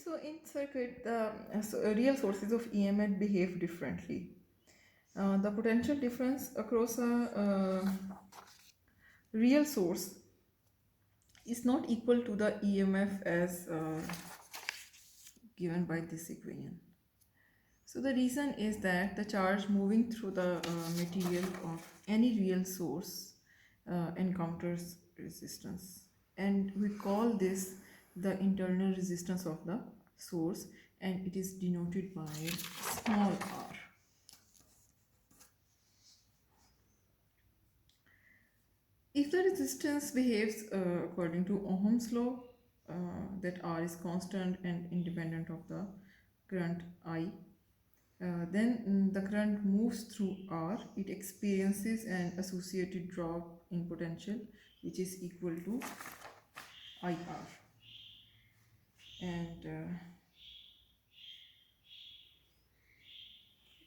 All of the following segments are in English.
So in circuit, the real sources of EMF behave differently. The potential difference across a real source is not equal to the EMF as given by this equation. So the reason is that the charge moving through the material of any real source encounters resistance, and we call this the internal resistance of the source, and it is denoted by small r. If the resistance behaves according to Ohm's law, that R is constant and independent of the current I, then the current moves through R, it experiences an associated drop in potential which is equal to IR. And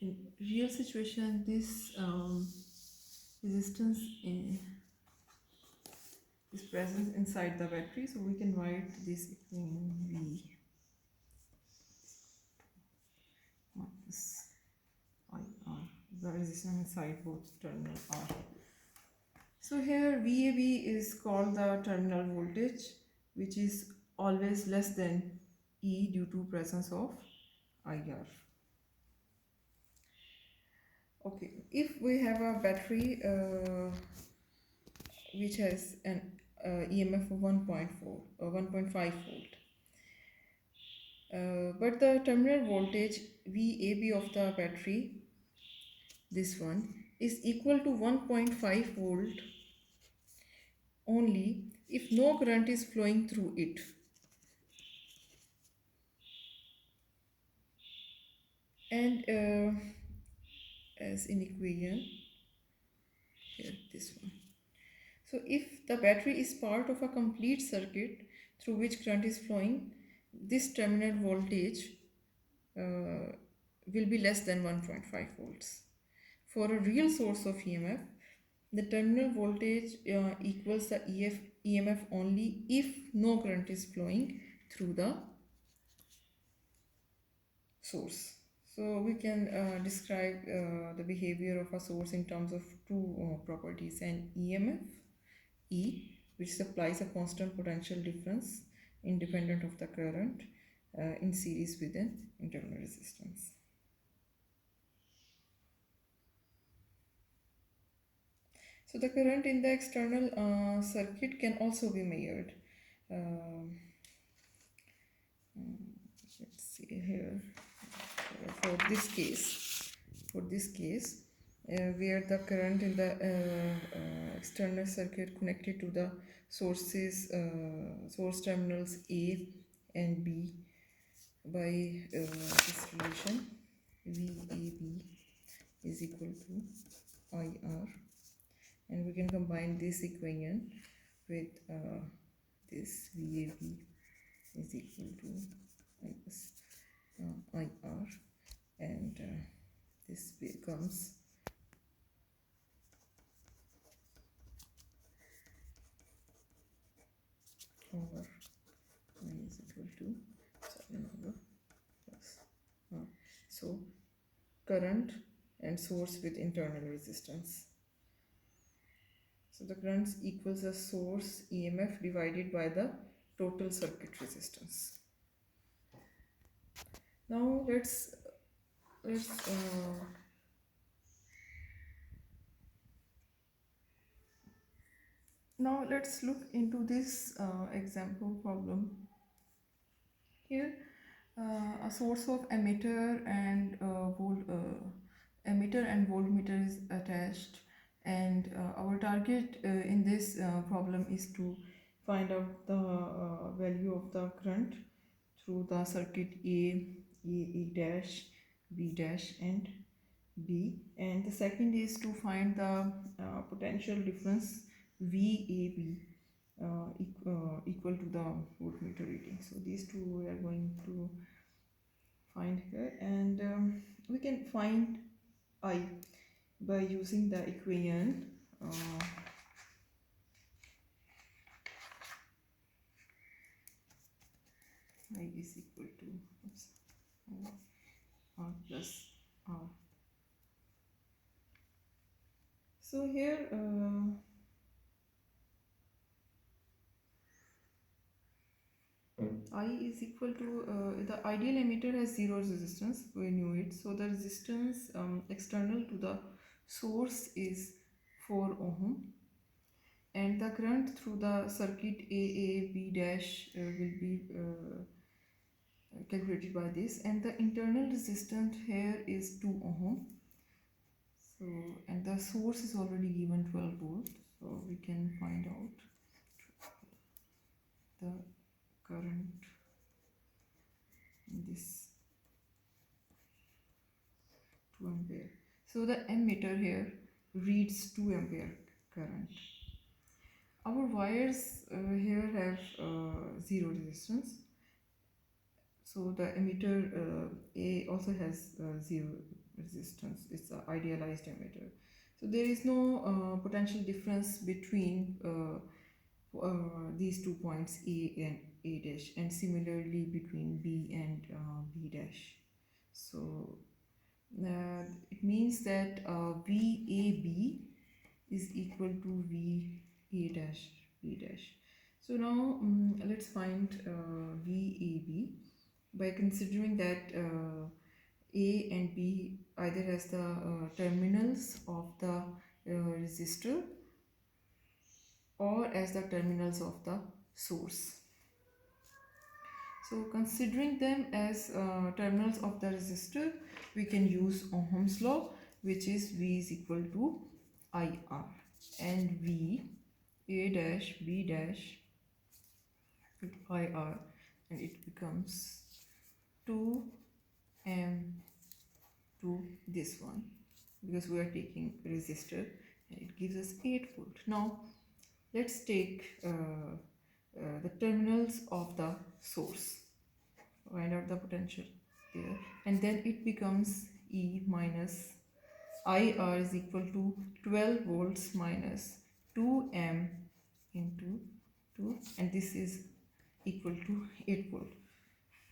in real situation, this resistance is present inside the battery, so we can write this equation V minus IR, the resistance inside both terminal R. So here VAB is called the terminal voltage, which is always less than E due to presence of IR. Okay, if we have a battery which has an EMF of 1.4 or 1.5 volt, but the terminal voltage VAB of the battery, this one, is equal to 1.5 volt only if no current is flowing through it. And as in equation here, this one. So if the battery is part of a complete circuit through which current is flowing, this terminal voltage will be less than 1.5 volts. For a real source of EMF, the terminal voltage equals the EMF only if no current is flowing through the source. So we can describe the behavior of a source in terms of two properties: an EMF E, which supplies a constant potential difference independent of the current in series with an internal resistance. So the current in the external circuit can also be measured. Let's see here. For this case, where the current in the external circuit connected to the source terminals A and B by this relation, VAB is equal to IR, and we can combine this equation with this VAB is equal to minus IR, and this becomes over is equal to sine over plus so current and source with internal resistance. So the current equals the source EMF divided by the total circuit resistance. Now let's look into this example problem. Here a source of emitter and voltmeter is attached, and our target in this problem is to find out the value of the current through the circuit A dash, B dash and B, and the second is to find the potential difference VAB equal to the voltmeter reading. So these two we are going to find here, and we can find I by using the equation I is equal to R plus R. So here I is equal to the ideal emitter has zero resistance, we knew it. So the resistance external to the source is 4 ohm, and the current through the circuit AA B dash will be calculated by this, and the internal resistance here is 2 ohm. So, and the source is already given 12 volt, so we can find out the current in this 2 ampere. So the ammeter here reads 2 ampere current. Our wires here have zero resistance. So the emitter A also has zero resistance. It's an idealized emitter. So there is no potential difference between these 2 points A and A dash, and similarly between B and B dash. So it means that VAB is equal to VA dash B dash. So now let's find VAB by considering that A and B either has the terminals of the resistor or as the terminals of the source. So considering them as terminals of the resistor, we can use Ohm's law, which is V is equal to IR, and V A dash B dash with IR, and it becomes 2 m to this one, because we are taking resistor, and it gives us 8 volt. Now let's take the terminals of the source, find out the potential there, and then it becomes E minus IR is equal to 12 volts minus 2 m into 2, and this is equal to 8 volt.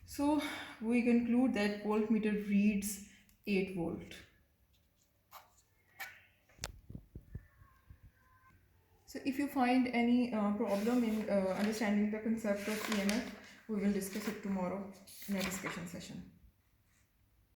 So we conclude that voltmeter reads 8 volt. So if you find any problem in understanding the concept of EMF, we will discuss it tomorrow in a discussion session.